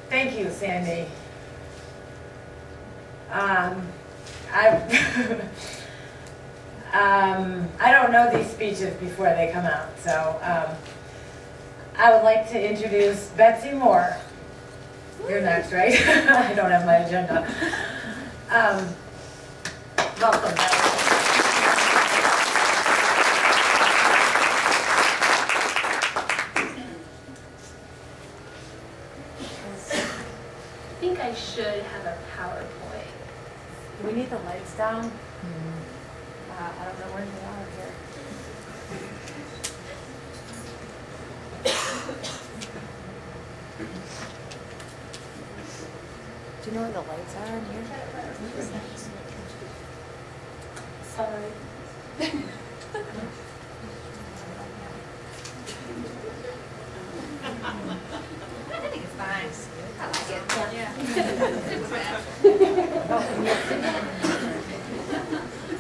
Thank you, Sandy. I I don't know these speeches before they come out, so I would like to introduce Betsy Moore. You're next, right? I don't have my agenda. Welcome, Betsy. I think I should have a PowerPoint. Do we need the lights down? I don't know where they are here. Do you know where the lights are in here? Sorry. I think it's fine. I like it. Yeah.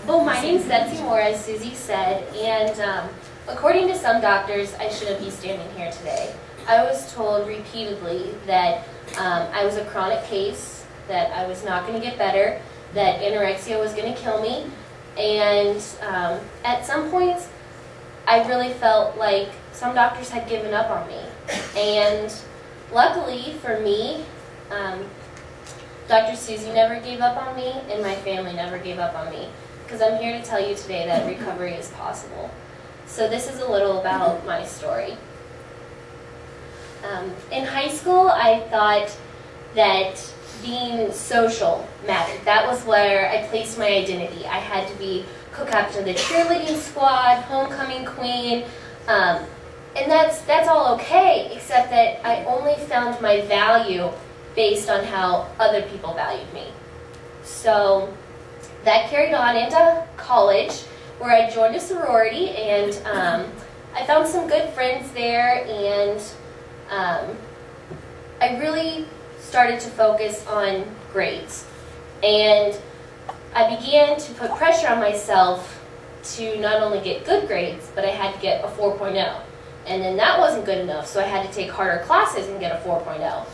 Well, my name's Betsy Moore, as Susie said, and according to some doctors, I shouldn't be standing here today. I was told repeatedly that I was a chronic case, that I was not going to get better, that anorexia was going to kill me, and at some points, I really felt like some doctors had given up on me. And luckily for me, Dr. Susie never gave up on me, and my family never gave up on me, because I'm here to tell you today that recovery is possible. So this is a little about my story. In high school, I thought that being social mattered. That was where I placed my identity. I had to be co-captain of the cheerleading squad, homecoming queen, and that's all okay, except that I only found my value based on how other people valued me. So that carried on into college, where I joined a sorority, and I found some good friends there, and I really started to focus on grades. And I began to put pressure on myself to not only get good grades, but I had to get a 4.0. And then that wasn't good enough, so I had to take harder classes and get a 4.0.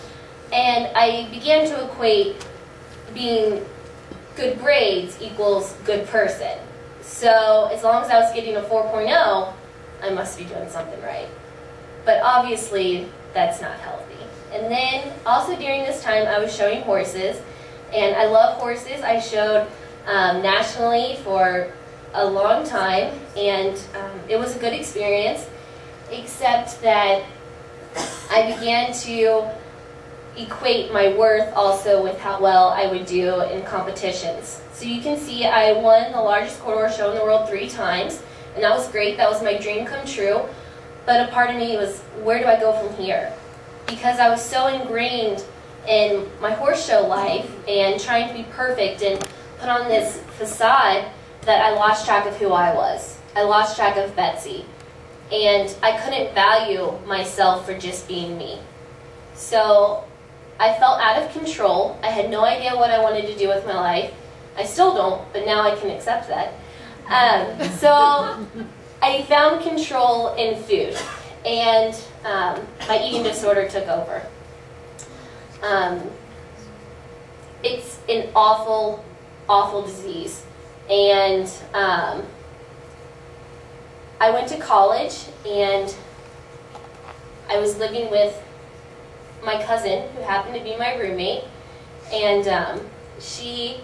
And I began to equate being good grades equals good person. So as long as I was getting a 4.0, I must be doing something right. But obviously, that's not healthy. And then also during this time, I was showing horses, and I love horses. I showed nationally for a long time, and it was a good experience, except that I began to equate my worth also with how well I would do in competitions. So you can see I won the largest quarter show in the world 3 times, and that was great. That was my dream come true. But a part of me was, where do I go from here? Because I was so ingrained in my horse show life and trying to be perfect and put on this facade that I lost track of who I was. I lost track of Betsy. And I couldn't value myself for just being me. So I felt out of control. I had no idea what I wanted to do with my life. I still don't, but now I can accept that. So I found control in food, and my eating disorder took over. It's an awful, awful disease. And I went to college, and I was living with my cousin, who happened to be my roommate, and she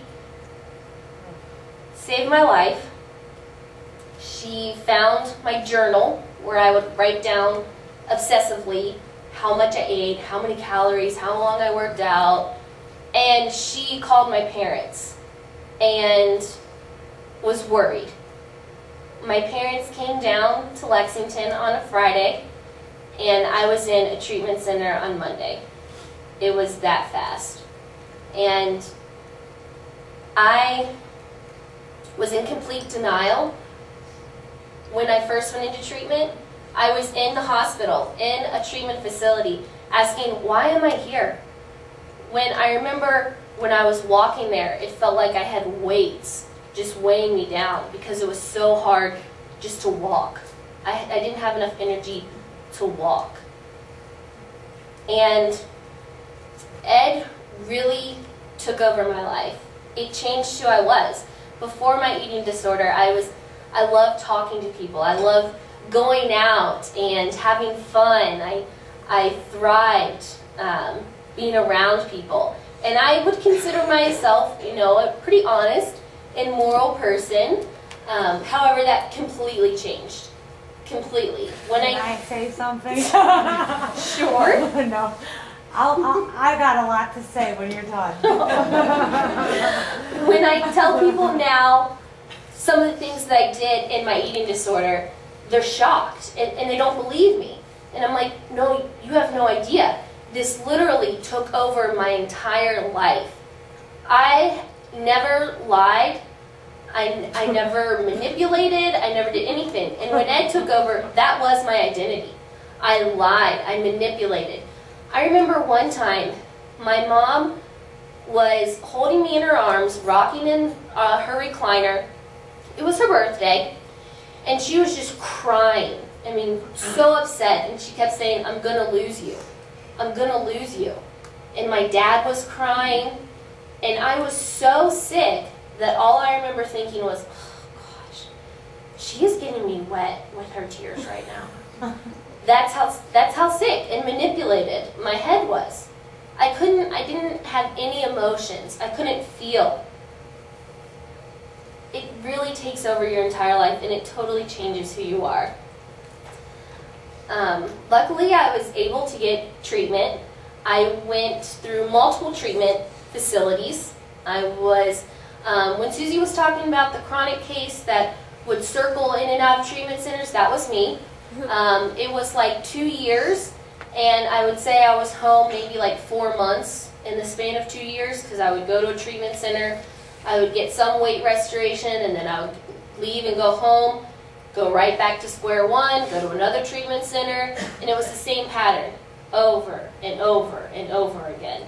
saved my life. She found my journal, where I would write down obsessively how much I ate, how many calories, how long I worked out, and she called my parents and was worried. My parents came down to Lexington on a Friday, and I was in a treatment center on Monday. It was that fast. And I was in complete denial. When I first went into treatment, I was in the hospital, in a treatment facility, asking, why am I here? When I remember when I was walking there, it felt like I had weights just weighing me down because it was so hard just to walk. I didn't have enough energy to walk. And Ed really took over my life. It changed who I was. Before my eating disorder, I loved talking to people. I loved going out and having fun. I thrived being around people. And I would consider myself, a pretty honest and moral person. However, that completely changed. Completely. Can I say something? Sure. No. I got a lot to say when you're done. When I tell people now some of the things that I did in my eating disorder, they're shocked and they don't believe me. And I'm like, no, you have no idea. This literally took over my entire life. I never lied. I never manipulated. I never did anything. And when Ed took over, that was my identity. I lied. I manipulated. I remember one time, my mom was holding me in her arms, rocking in her recliner. It was her birthday, and she was just crying. I mean, so upset, and she kept saying, "I'm going to lose you. I'm going to lose you." And my dad was crying, and I was so sick that all I remember thinking was, oh, gosh, she is getting me wet with her tears right now. That's how sick and manipulated my head was. I didn't have any emotions. I couldn't feel. It really takes over your entire life, and it totally changes who you are. Luckily, I was able to get treatment. I went through multiple treatment facilities. I was, when Susie was talking about the chronic case that would circle in and out of treatment centers, that was me. It was like 2 years, and I would say I was home maybe like 4 months in the span of 2 years, because I would go to a treatment center, I would get some weight restoration, and then I would leave and go home, go right back to square one, go to another treatment center, and it was the same pattern over and over and over again.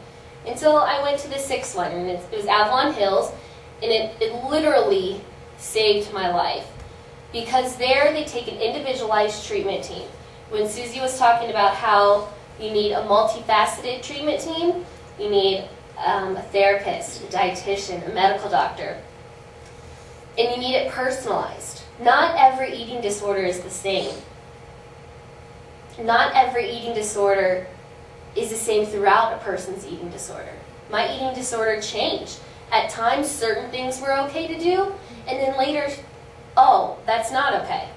Until I went to the 6th one, and it was Avalon Hills, and it literally saved my life. Because there they take an individualized treatment team. When Susie was talking about how you need a multifaceted treatment team, you need a therapist, a dietitian, a medical doctor, and you need it personalized. Not every eating disorder is the same. Not every eating disorder is the same throughout a person's eating disorder. My eating disorder changed. At times, certain things were okay to do, and then later, oh, that's not okay.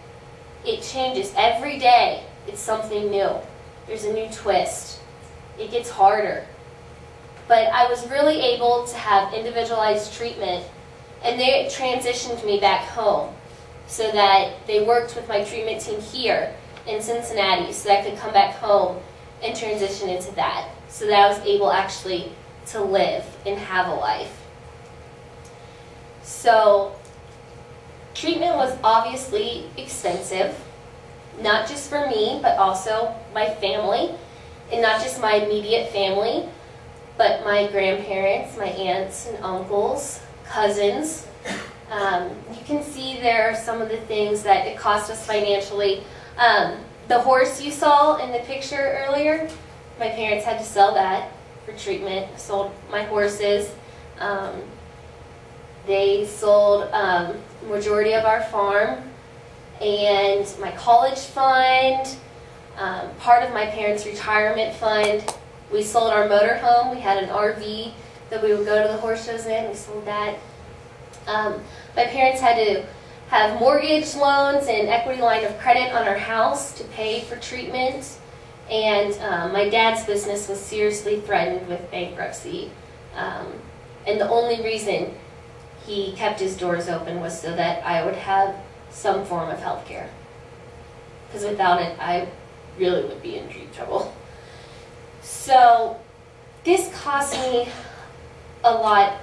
It changes every day. It's something new. There's a new twist. It gets harder. But I was really able to have individualized treatment, and they transitioned me back home so that they worked with my treatment team here in Cincinnati so that I could come back home and transition into that, so that I was able actually to live and have a life. So treatment was obviously expensive, not just for me, but also my family, and not just my immediate family, but my grandparents, my aunts and uncles, cousins. You can see there are some of the things that it cost us financially. The horse you saw in the picture earlier, my parents had to sell that for treatment. I sold my horses. They sold majority of our farm and my college fund, part of my parents' retirement fund. We sold our motorhome. We had an RV that we would go to the horse shows in. We sold that. My parents had to have mortgage loans and equity line of credit on our house to pay for treatment. And my dad's business was seriously threatened with bankruptcy. And the only reason he kept his doors open was so that I would have some form of health care. Because without it, I really would be in deep trouble. So this cost me a lot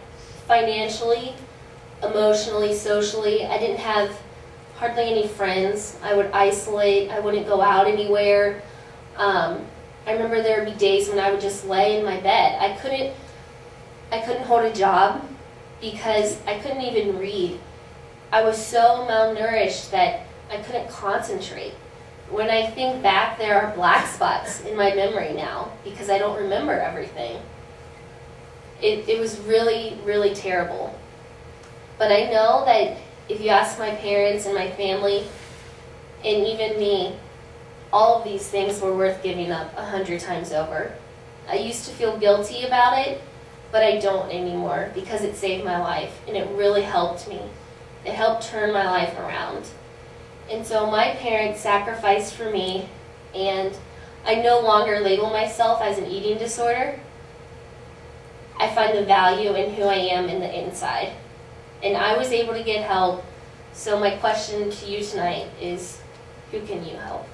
financially, emotionally, socially. I didn't have hardly any friends. I would isolate. I wouldn't go out anywhere. I remember there would be days when I would just lay in my bed. I couldn't hold a job because I couldn't even read. I was so malnourished that I couldn't concentrate. when I think back, there are black spots in my memory now because I don't remember everything. It was really, really terrible. But I know that if you ask my parents and my family, and even me, all of these things were worth giving up 100 times over. I used to feel guilty about it, but I don't anymore because it saved my life, and it really helped me. It helped turn my life around. And so my parents sacrificed for me, and I no longer label myself as an eating disorder. I find the value in who I am in the inside. And I was able to get help, so my question to you tonight is, who can you help?